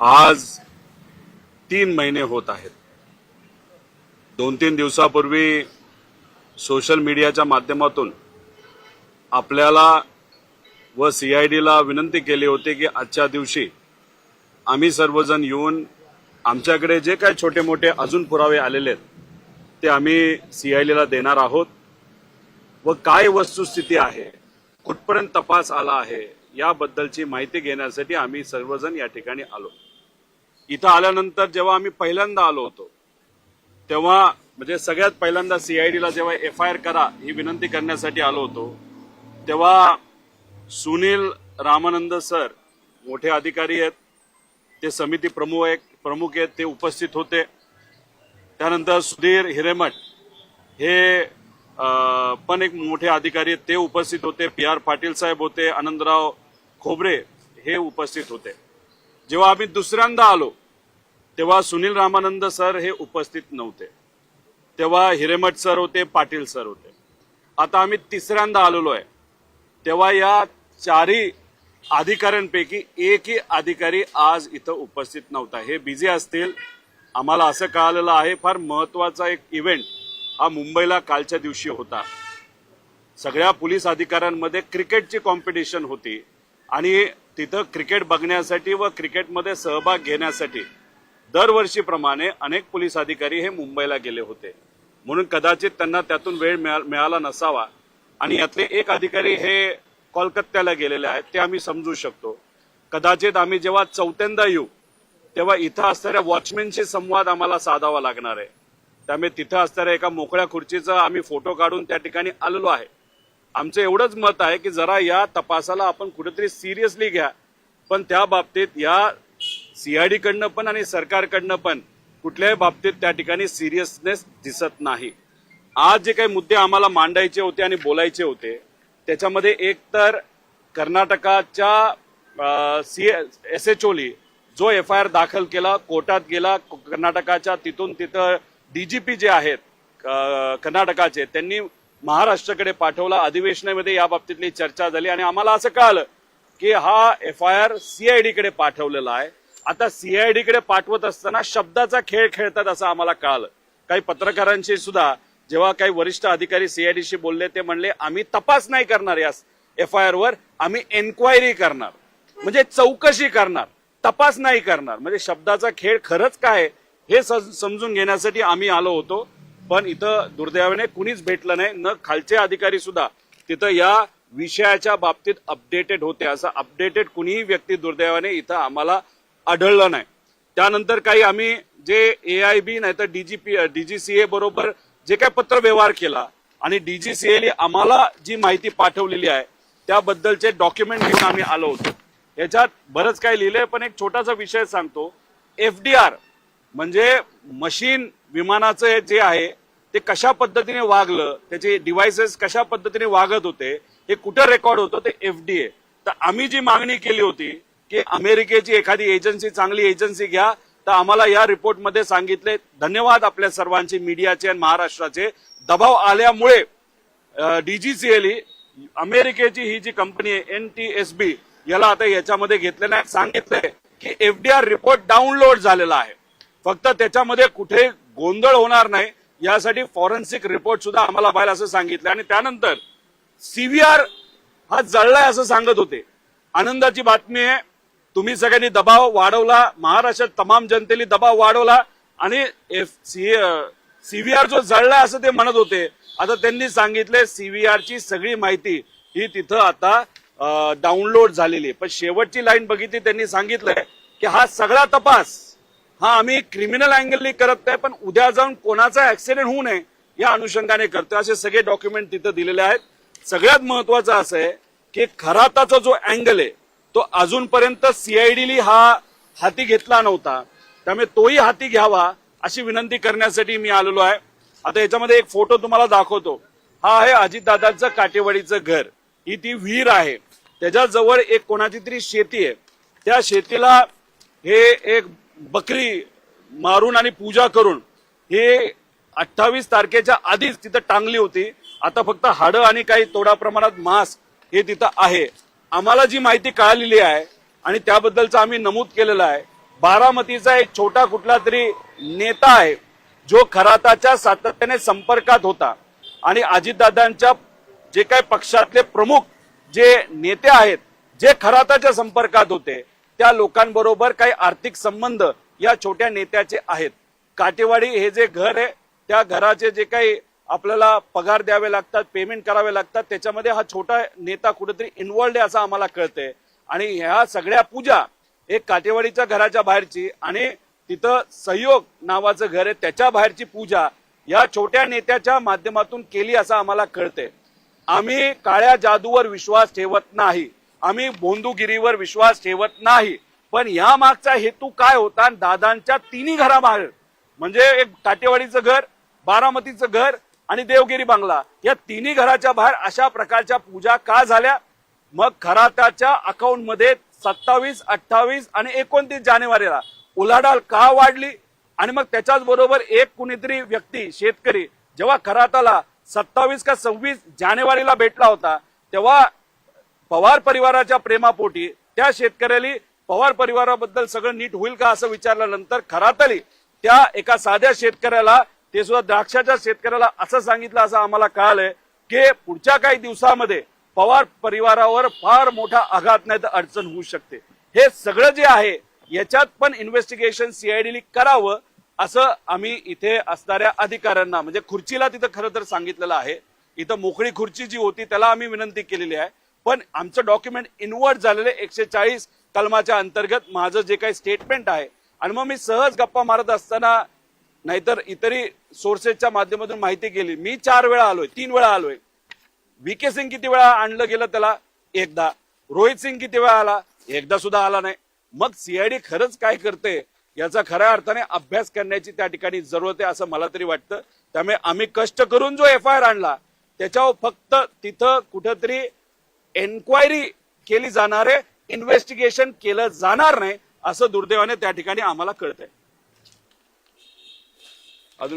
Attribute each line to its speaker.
Speaker 1: आज 3 महिने होत आहेत। 2-3 दिवसापूर्वी सोशल मीडियाच्या माध्यमातून आपल्याला व सीआयडीला विनंती केली होती की आजच्या दिवशी आम्ही सर्वजण येऊन आमच्याकडे जे काही छोटे मोठे अजून पुरावे आलेले आहेत ते आम्ही सीआयडीला देणार आहोत व काय वस्तुस्थिती आहे, कुठपर्यंत तपास आला आहे याबद्दलची माहिती घेण्यासाठी आम्ही सर्वजण या ठिकाणी आलो। इथं आल्यानंतर जेव्हा आम्ही पहिल्यांदा आलो होतो तेव्हा म्हणजे सगळ्यात पहिल्यांदा सीआयडीला जेव्हा एफआयआर करा ही विनंती करण्यासाठी आलो होतो तेव्हा सुनील रामानंद सर मोठे अधिकारी आहेत, ते समिती प्रमुख आहेत, ते उपस्थित होते। त्यानंतर सुधीर हिरेमठ हे पण एक मोठे अधिकारी आहेत, ते उपस्थित होते। PR पाटील साहेब होते, आनंदराव खोबरे हे उपस्थित होते। जेव्हा आम्ही दुसऱ्यांदा आलो तेव्हा सुनील रामानंद सर हे उपस्थित नव्हते, तेव्हा हिरेमठ सर होते, पाटील सर होते। आता आम्ही तिसऱ्यांदा आलेलो आहे तेव्हा या चारही अधिकाऱ्यांपैकी एकही अधिकारी आज इथं उपस्थित नव्हता। हे बिझी असतील, आम्हाला असं कळालेलं आहे। फार महत्वाचा एक इव्हेंट हा मुंबईला कालच्या दिवशी होता। सगळ्या पोलीस अधिकाऱ्यांमध्ये क्रिकेटची कॉम्पिटिशन होती आणि तिथं क्रिकेट बघण्यासाठी व क्रिकेटमध्ये सहभाग घेण्यासाठी दरवर्षीप्रमाणे अनेक पोलीस अधिकारी हे मुंबईला गेले होते, म्हणून कदाचित त्यांना त्यातून वेळ मिळाला नसावा आणि यातले एक अधिकारी हे कोलकात्याला गेलेले आहेत, ते आम्ही समजू शकतो। कदाचित आम्ही जेव्हा चौथ्यांदा येऊ तेव्हा इथं असणाऱ्या वॉचमॅनशी संवाद आम्हाला साधावा लागणार आहे। त्यामुळे तिथं असणाऱ्या एका मोकळ्या खुर्चीचा आम्ही फोटो काढून त्या ठिकाणी आलेलो आहे। आमचं एवढंच मत आहे की जरा या तपासाला आपण कुठेतरी सिरियसली घ्या, पण त्या बाबतीत या सीआयडी कडनं पण आणि सरकारकडनं पण कुठल्याही बाबतीत त्या ठिकाणी सिरियसनेस दिसत नाही। आज जे काही मुद्दे आम्हाला मांडायचे होते आणि बोलायचे होते त्याच्यामध्ये एक तर कर्नाटकाच्या SHOनी जो एफआयआर दाखल केला, कोर्टात गेला, कर्नाटकाच्या तिथं DGP जे आहेत कर्नाटकाचे त्यांनी महाराष्ट्राकडे पाठवला। अधिवेशनामध्ये या बाबतीतली चर्चा झाली आणि आम्हाला असं कळालं की हा एफआयआर सीआयडी कडे पाठवलेला आहे। आता सीआयडी कडे पाठवत असताना शब्दाचा खेळ खेळतात असं आम्हाला कळालं। काही पत्रकारांशी सुद्धा जेव्हा काही वरिष्ठ अधिकारी सीआयडीशी बोलले ते म्हणले आम्ही तपास नाही करणार या एफआयआर वर, आम्ही एन्क्वायरी करणार, म्हणजे चौकशी करणार, तपास नाही करणार। म्हणजे शब्दाचा खेळ खरंच काय हे समजून घेण्यासाठी आम्ही आलो होतो, पण इथं दुर्दैवाने कुणीच भेटलं नाही। न खालचे अधिकारी सुद्धा तिथं या विषयाच्या बाबतीत अपडेटेड होते, असं अपडेटेड कुणीही व्यक्ती दुर्दैवाने इथं आम्हाला आढळलं नाही। त्यानंतर काही आम्ही जे AIB नाही तर DGCA बरोबर जे काही पत्र व्यवहार केला आणि DGCA आम्हाला जी माहिती पाठवलेली आहे त्याबद्दलचे डॉक्युमेंट घेऊन आम्ही आलो होतो। याच्यात बरंच काही लिहिलंय, पण एक छोटासा विषय सांगतो। FDR म्हणजे मशीन विमानाचं जे आहे ते कशा पद्धतीने वागलं, त्याचे डिव्हाइसेस कशा पद्धतीने वागत होते, हे कुठं रेकॉर्ड होतं ते FDA। तर आम्ही जी मागणी केली होती की अमेरिकेची एखादी एजन्सी, चांगली एजन्सी घ्या, तर आम्हाला या रिपोर्टमध्ये सांगितले, धन्यवाद आपल्या सर्वांचे, मीडियाचे आणि महाराष्ट्राचे, दबाव आल्यामुळे DGCA अमेरिकेची ही जी कंपनी आहे NTSB याला आता याच्यामध्ये घेतलं नाही, सांगितलंय की FDR रिपोर्ट डाउनलोड झालेला आहे, फक्त त्याच्यामध्ये कुठे गोंधळ होणार नाही यासाठी फॉरेन्सिक रिपोर्ट सुद्धा आम्हाला पाहिजे असं सांगितलं। आणि त्यानंतर CVR हा जळलाय असं सांगत होते। आनंदाची बातमी आहे, तुम्ही सगळ्यांनी दबाव वाढवला, महाराष्ट्रात तमाम जनतेने दबाव वाढवला आणि CVR जो जळलाय असं ते म्हणत होते। आता त्यांनी सांगितले CVR ची सगळी माहिती ही तिथं आता डाउनलोड झालेली आहे। पण शेवटची लाईन बघितली, त्यांनी सांगितलंय की हा सगळा तपास हा आम्ही क्रिमिनल अँगलनी करत नाही, पण उद्या जाऊन कोणाचा ऍक्सिडेंट होऊ नये या अनुषंगाने करतोय। असे सगळे डॉक्युमेंट तिथं दिलेले आहेत। सगळ्यात महत्वाचं असं आहे की खराताचा जो अँगल आहे तो अजूनपर्यंत सीआयडीने हा हाती घेतला नव्हता, त्यामुळे तोही हाती घ्यावा अशी विनंती करण्यासाठी मी आलेलो आहे। आता याच्यामध्ये एक फोटो तुम्हाला दाखवतो। हा आहे अजितदादांचं काटेवाडीचं घर, ही ती विहीर आहे, त्याच्याजवळ एक कोणाची तरी शेती आहे, त्या शेतीला हे एक बकरी मारून आणि पूजा करून हे 28 तारखेच्या आधीच तिथं टांगली होती। आता फक्त हाडं आणि काही थोड्या प्रमाणात मांस हे तिथं आहे। आम्हाला जी माहिती कळालेली आहे आणि त्याबद्दलचं आम्ही नमूद केलेलं आहे बारामतीचा एक छोटा कुठला तरी नेता आहे जो खराताच्या सातत्याने संपर्कात होता आणि अजितदादांच्या जे काही पक्षातले प्रमुख जे नेते आहेत जे खराताच्या संपर्कात होते त्या लोकांबरोबर काही आर्थिक संबंध या छोट्या नेत्याचे आहेत. काटेवाडी हे जे घर आहे त्या घराचे जे काही आपल्याला पगार द्यावे लागतात, पेमेंट करावे लागतात, त्याच्यामध्ये हा छोटा नेता कुठेतरी इन्व्हॉल्ड आहे असं आम्हाला कळतंय. आणि ह्या सगळ्या पूजा एक काटेवाडीच्या घराच्या बाहेरची आणि तिथं सहयोग नावाचं घर आहे त्याच्या बाहेरची पूजा या छोट्या नेत्याच्या माध्यमातून केली असं आम्हाला कळतंय. आम्ही काळ्या जादूवर विश्वास ठेवत नाही, आम्ही बोंदूगिरीवर विश्वास ठेवत नाही, पण या मागचा हेतू काय होता? दादांच्या तिन्ही घराबाहेर म्हणजे एक काटेवाडीचं घर, बारामतीचं घर आणि देवगिरी बंगला या तिन्ही घराच्या बाहेर अशा प्रकारच्या पूजा का झाल्या? मग खराताच्या अकाउंटमध्ये 27, 28 आणि 29 जानेवारीला उलाढाल का वाढली? आणि मग त्याच्याच बरोबर एक कुणीतरी व्यक्ती शेतकरी जेव्हा खराताला 27 का 26 जानेवारीला भेटला होता तेव्हा पवार परिवाराच्या प्रेमापोटी त्या शेतकऱ्याला पवार परिवाराबद्दल सगळं नीट होईल का असं विचारल्यानंतर खराताली त्या एका साध्या शेतकऱ्याला, ते सुद्धा द्राक्षाच्या शेतकऱ्याला असं सांगितलं असं आम्हाला कळालंय की पुढच्या काही दिवसामध्ये पवार परिवारावर फार मोठा आघात नाही तर अडचण होऊ शकते. हे सगळं जे आहे याच्यात पण इन्व्हेस्टिगेशन सीआयडीने करावं असं आम्ही इथे असणाऱ्या अधिकाऱ्यांना म्हणजे खुर्चीला तिथं खरं तर सांगितलेलं आहे. इथं मोकळी खुर्ची जी होती त्याला आम्ही विनंती केलेली आहे, पण आमचं डॉक्युमेंट इन्व्हर्ट झालेले 140 कलमाच्या अंतर्गत माझं जे काही स्टेटमेंट आहे आणि मग मी सहज गप्पा मारत असताना नाहीतर इतरही सोर्सेसच्या माध्यमातून माहिती केली. मी 4 वेळा आलोय, 3 वेळा आलोय. VK सिंग किती वेळा आणलं गेलं त्याला? एकदा. रोहित सिंग किती वेळा आला? एकदा सुद्धा आला नाही. मग सीआयडी खरंच काय करते याचा खऱ्या अर्थाने अभ्यास करण्याची त्या ठिकाणी जरूरत आहे असं मला तरी वाटतं. त्यामुळे आम्ही कष्ट करून जो FIR आणला त्याच्यावर फक्त तिथं कुठंतरी एन्क्वायरी केली जाणार आहे, इन्व्हेस्टिगेशन केलं जाणार नाही असं दुर्दैवाने त्या ठिकाणी आम्हाला कळतंय. अजून